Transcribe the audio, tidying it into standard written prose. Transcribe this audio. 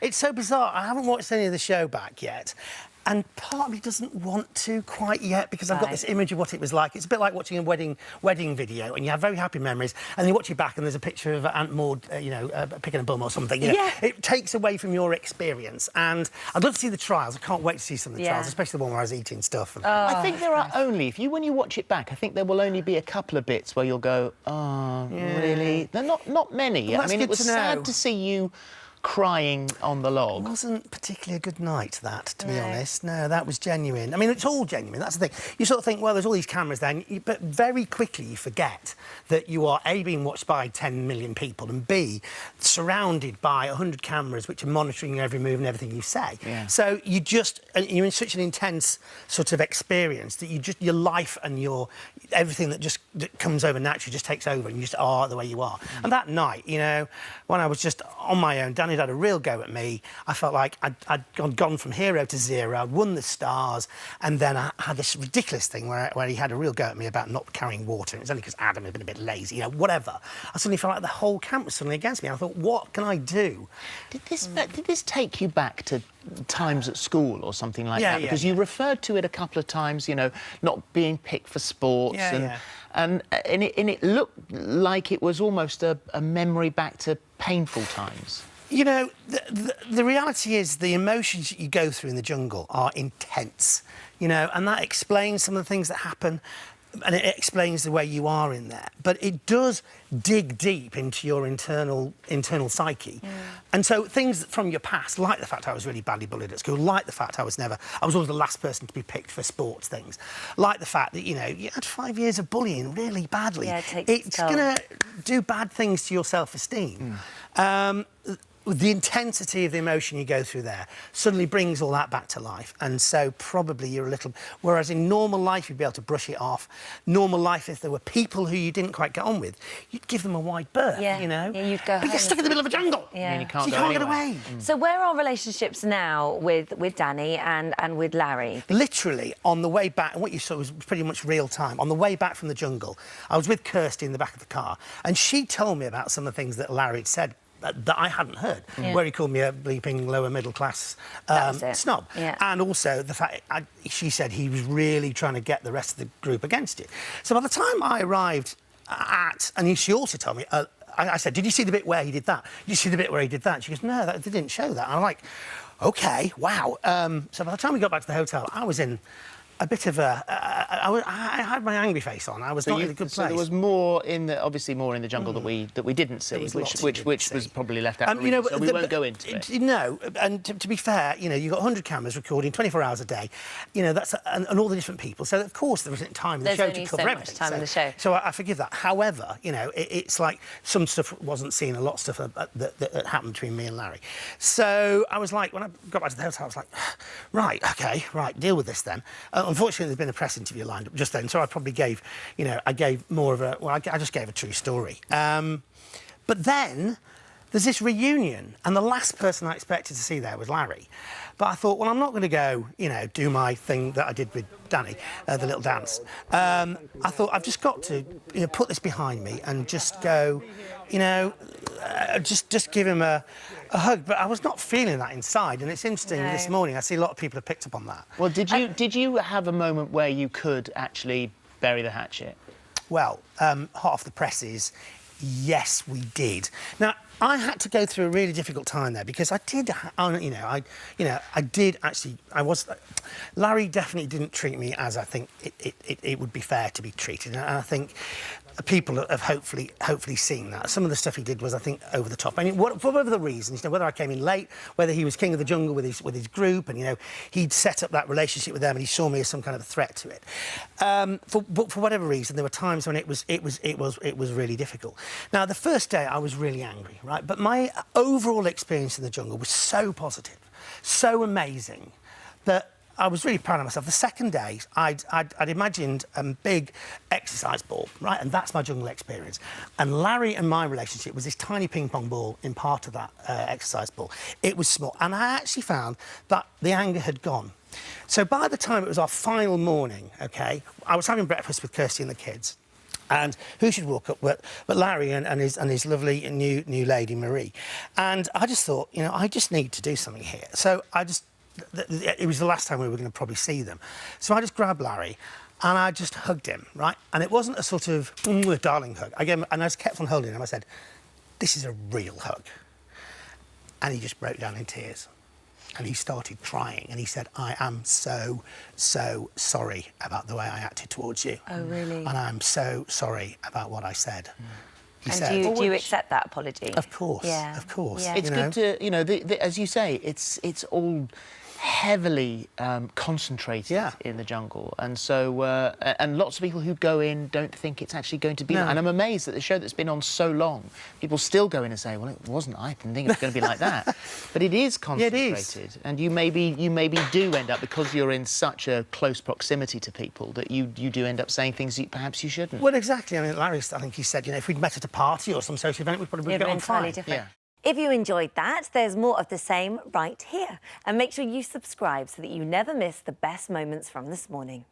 It's so bizarre. I haven't watched any of the show back yet. And part of me doesn't want to quite yet because I've got this image of what it was like. It's a bit like watching a wedding video, and you have very happy memories, and you watch it back, and there's a picture of Aunt Maud, picking a bum or something. You know? It takes away from your experience, and I'd love to see the trials. I can't wait to see some of the trials, especially the one where I was eating stuff. I think there are only, when you watch it back, I think there will only be a couple of bits where you'll go, oh, really? They're not many. Well, I mean, it was sad to see you crying on the log. It wasn't particularly a good night, that, to be honest. No, that was genuine. I mean, it's all genuine, that's the thing. You sort of think, well, there's all these cameras there, but very quickly you forget that you are, A, being watched by 10 million people, and B, surrounded by 100 cameras which are monitoring your every move and everything you say. Yeah. So you're in such an intense sort of experience that your life and everything that comes over naturally just takes over, and you just are the way you are. And that night, you know, when I was just on my own, Danny had a real go at me. I felt like I'd gone from hero to zero. I'd won the stars, and then I had this ridiculous thing where he had a real go at me about not carrying water. And it was only because Adam had been a bit lazy, you know, whatever. I suddenly felt like the whole camp was suddenly against me. I thought, what can I do? Did this take you back to times at school or something like that? Because you referred to it a couple of times, you know, not being picked for sports, and it looked like it was almost a memory back to painful times. You know, the reality is the emotions that you go through in the jungle are intense, you know, and that explains some of the things that happen, and it explains the way you are in there. But it does dig deep into your internal psyche. And so things from your past, like the fact I was really badly bullied at school, like the fact I was always the last person to be picked for sports things, like the fact that, you know, you had 5 years of bullying really badly. Yeah, it's going to do bad things to your self-esteem. The intensity of the emotion you go through there suddenly brings all that back to life, and so probably you're a little... Whereas in normal life, you'd be able to brush it off. Normal life, if there were people who you didn't quite get on with, you'd give them a wide berth, you know? Yeah, you'd go But you're stuck in the middle of a jungle. Yeah. And you can't, get away. So where are relationships now with Danny and with Larry? Literally, on the way back, and what you saw was pretty much real time, on the way back from the jungle, I was with Kirsty in the back of the car, and she told me about some of the things that Larry had said that I hadn't heard, where he called me a bleeping lower middle class snob. And also the fact, she said he was really trying to get the rest of the group against it. So by the time I arrived and she also told me, I said, did you see the bit where he did that? Did you see the bit where he did that? She goes, no, they didn't show that. And I'm like, OK, wow. So by the time we got back to the hotel, I was in a bit of I had my angry face on. I was not in a good place. So there was more obviously more in the jungle that we didn't see, which was probably left out. You know, so we won't go into it. No, and to be fair, you know, you've got 100 cameras recording 24 hours a day. You know, that's and all the different people. So of course there isn't time in the show to cover everything. Time in the show. So I forgive that. However, you know, it's like some stuff wasn't seen, a lot of stuff that happened between me and Larry. So I was like, when I got back to the hotel, I was like, right, OK, right, deal with this then. Unfortunately, there's been a press interview lined up just then, so I probably gave, you know, I gave more of a... Well, I just gave a true story. But then there's this reunion, and the last person I expected to see there was Larry. But I thought, well, I'm not going to go, you know, do my thing that I did with Danny, the little dance. I thought, I've just got to, you know, put this behind me and just go, you know, just give him a hug. But I was not feeling that inside, and it's interesting, this morning I see a lot of people have picked up on that. Well, did you have a moment where you could actually bury the hatchet? Well, hot off the presses, yes, we did. Now, I had to go through a really difficult time there because I did, I did actually. Larry definitely didn't treat me as I think it would be fair to be treated, and I think people have hopefully seen that. Some of the stuff he did was, I think, over the top. I mean, for whatever the reasons, you know, whether I came in late, whether he was king of the jungle with his group, and you know, he'd set up that relationship with them, and he saw me as some kind of a threat to it. But for whatever reason, there were times when it was really difficult. Now, the first day I was really angry, right? But my overall experience in the jungle was so positive, so amazing, that I was really proud of myself. The second day, I'd imagined a big exercise ball, right? And that's my jungle experience. And Larry and my relationship was this tiny ping-pong ball in part of that exercise ball. It was small. And I actually found that the anger had gone. So by the time it was our final morning, OK, I was having breakfast with Kirsty and the kids. And who should walk up but Larry and his lovely new lady, Marie. And I just thought, you know, I just need to do something here. So it was the last time we were going to probably see them. So I just grabbed Larry and I just hugged him, right? And it wasn't a sort of darling hug. I just kept on holding him. I said, this is a real hug. And he just broke down in tears. And he started crying and he said, I am so, so sorry about the way I acted towards you. Oh, really? And I'm so sorry about what I said. He and said, do you accept that apology? Of course, yeah. of course. Yeah. It's good to, you know, as you say, it's all heavily concentrated in the jungle, and so and lots of people who go in don't think it's actually going to be like, and I'm amazed that the show that's been on so long, people still go in and say, well, it wasn't, I didn't think it was going to be like that. But it is concentrated. It is. And you maybe do end up, because you're in such a close proximity to people, that you do end up saying things that perhaps you shouldn't. Well, exactly. I mean, Larry, I think he said, you know, if we'd met at a party or some social event, we'd probably get on fine. Different. Yeah. If you enjoyed that, there's more of the same right here. And make sure you subscribe so that you never miss the best moments from this morning.